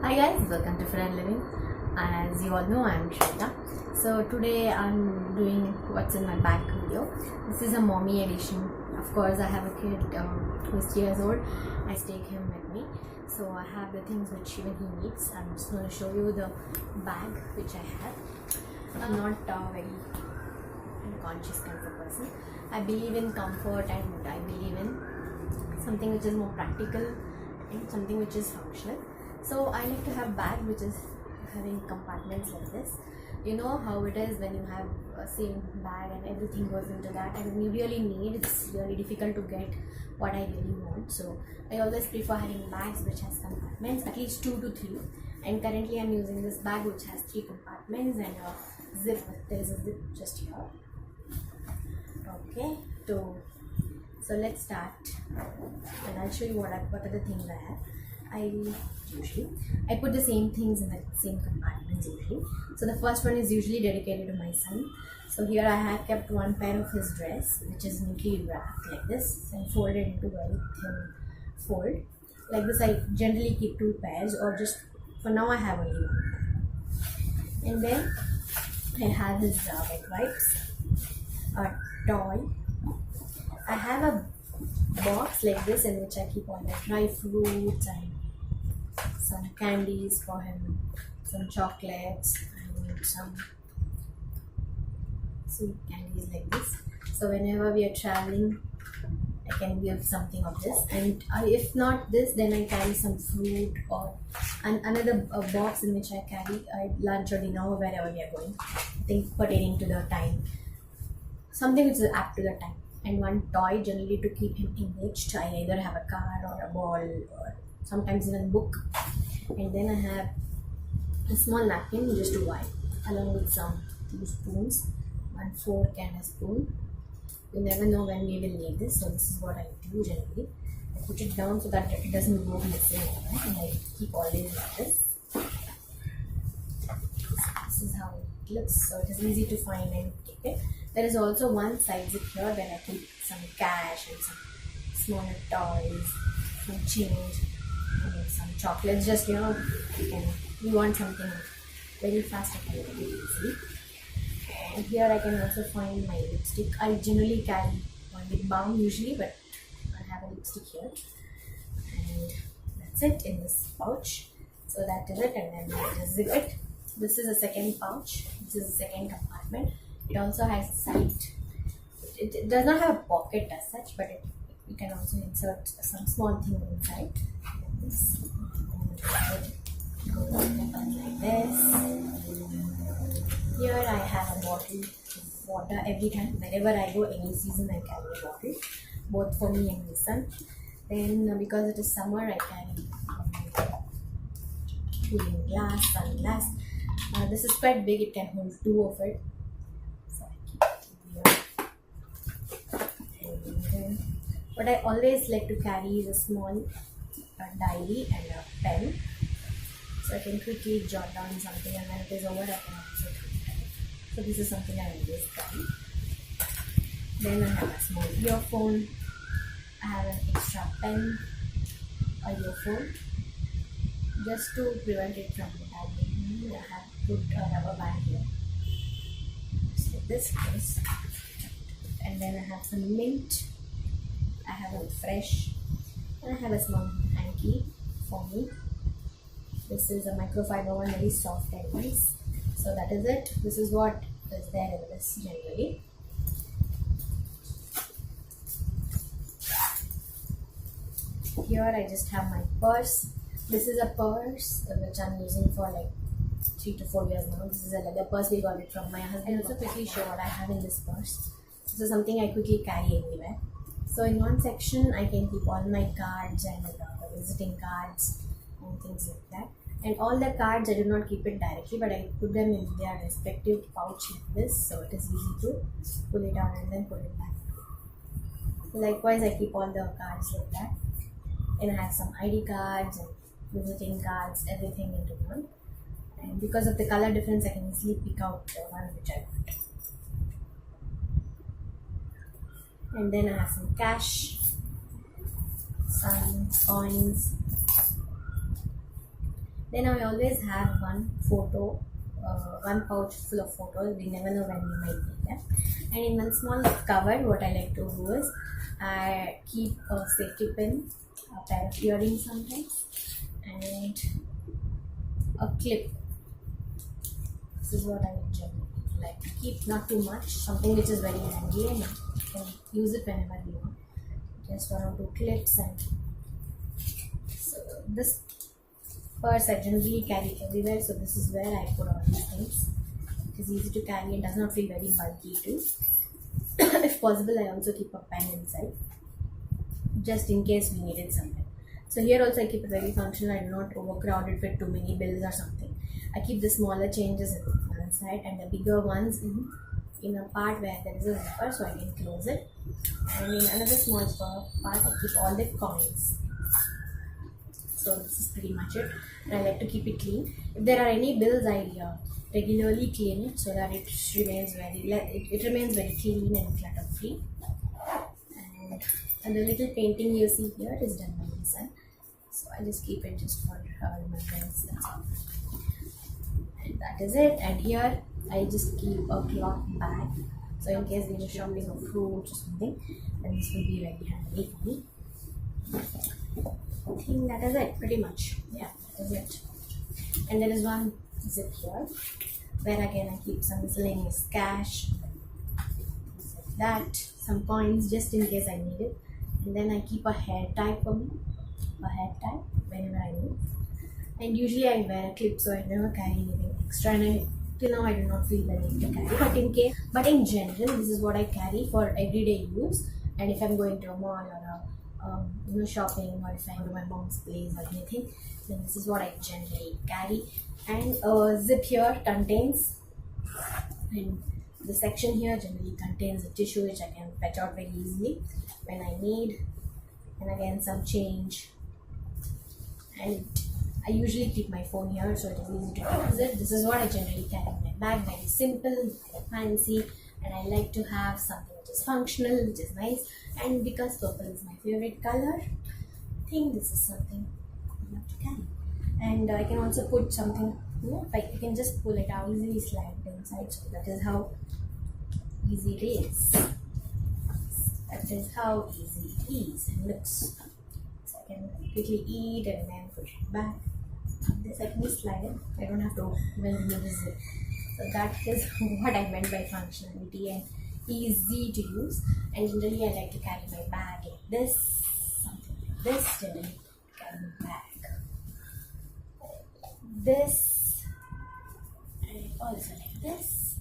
Hi guys, welcome to Friend Living. As you all know, I am Shweta. So today I'm doing what's in my bag video. This is a mommy edition. Of course, I have a kid who is 3 years old. I take him with me. So I have the things which even he needs. I'm just going to show you the bag which I have. I'm not very conscious kind of a person. I believe in comfort and I believe in something which is more practical and something which is functional. So I like to have bag which is having compartments like this. You know how it is when you have a same bag and everything goes into that, and when you really need, it's really difficult to get what I really want. So I always prefer having bags which has compartments, at least 2 to 3. And currently I'm using this bag which has 3 compartments and a zip. There is a zip just here. Okay, so let's start, and I'll show you what are the things I have. I put the same things in the same compartments usually. So the first one is usually dedicated to my son. So here I have kept one pair of his dress, which is neatly wrapped like this and folded into very thin fold. Like this I generally keep 2 pairs, or just for now I have only 1 pair. And then I have his wet wipes, a toy. I have a box like this in which I keep all the dry fruits and some candies for him, some chocolates and some sweet candies like this. So whenever we are traveling, I can give something of this, and if not this, then I carry some fruit or another box in which I carry lunch or dinner or wherever we are going. I think pertaining to the time, something which is apt to the time. And one toy generally to keep him engaged. I either have a card or a ball or sometimes even a book. And then I have a small napkin just to wipe, along with some 2 spoons, 1 fork and a spoon. You never know when we will need this, so this is what I do generally. I put it down so that it doesn't go missing, right? And I keep always like this. This is how it looks, so it is easy to find and take it. There is also one side zip here where I keep some cash and some smaller toys, some change, and some chocolates. Just you want something very fast and very easy. And here I can also find my lipstick. I generally carry one lip balm usually, but I have a lipstick here. And that's it in this pouch. So that is it, and then I just zip it. This is a second pouch. This is the second compartment. It also has a side. It does not have a pocket as such, but you can also insert some small thing inside. Like this. Like this. Here I have a bottle of water every time. Wherever I go, any season, I carry a bottle, both for me and my son. Then because it is summer, I carry cooling glass, sun glass. This is quite big. It can hold 2 of it. What I always like to carry is a small diary and a pen, so I can quickly jot down something, and when it is over I can also carry. So this is something I always carry. Then I have a small earphone. I have an extra pen, a earphone, just to prevent it from tagging. I have put a rubber band here. So this is, and then I have some mint. I have a fresh, and I have a small hanky for me. This is a microfiber one, very soft and nice. So that is it. This is what is there in this generally. Here I just have my purse. This is a purse which I'm using for like 3 to 4 years now. This is a leather purse. We got it from my husband. Also quickly show what I have in this purse. This is something I quickly carry anywhere. So in one section I can keep all my cards and the visiting cards and things like that. And all the cards I do not keep it directly, but I put them in their respective pouch like this, so it is easy to pull it out and then put it back. Likewise, I keep all the cards like that. And I have some ID cards and visiting cards, everything into one. And because of the color difference, I can easily pick out the one which I want. And then I have some cash, some coins, Then I always have one pouch full of photos. We never know when we might need them. And in one small cupboard, what I like to do is I keep a safety pin, a pair of earrings sometimes, and a clip. This is what I generally like to keep, not too much, something which is very handy and you can use it whenever you want. Just one or two clips. And so this purse I generally carry everywhere, so this is where I put all these things. It is easy to carry and does not feel very bulky too. If possible, I also keep a pen inside, just in case we need it somewhere. So here also I keep it very functional. I do not overcrowd it with too many bills or something. I keep the smaller changes in one side and the bigger ones in a part where there is a zipper, so I can close it. And in another small part, I keep all the coins. So this is pretty much it. And I like to keep it clean. If there are any bills, I regularly clean it so that it remains very clean and clutter free. And the little painting you see here is done by my son. So I just keep it just for remembrance. That's all. And that is it. And here I just keep a cloth bag. So in case we are shopping of fruits or something, then this will be very handy for me. I think that is it, pretty much. Yeah, that is it. And there is one zip here where again I keep some miscellaneous cash, like that, some coins just in case I need it. And then I keep a hair tie for me, whenever I need. And usually I wear a clip, so I never carry anything extra. And till now I do not feel the need to carry. But in general, this is what I carry for everyday use. And if I'm going to a mall or shopping, or if I go to my mom's place or anything, then this is what I generally carry. And zip here contains, and the section here generally contains a tissue which I can fetch out very easily when I need, and again some change. And I usually keep my phone here, so it is easy to use it. This is what I generally carry in my bag. Very simple, very fancy, and I like to have something which is functional, which is nice. And because purple is my favorite color, I think this is something I love to carry. And I can also put something, like I can just pull it out, easily slide it inside. So that is how easy it is. That is how easy it is and looks. So I can quickly eat and then put it back. This I can just slide it. I don't have to even use it. So that is what I meant by functionality and easy to use. And generally I like to carry my bag like this, something like this. Generally carry my bag like this, and also like this.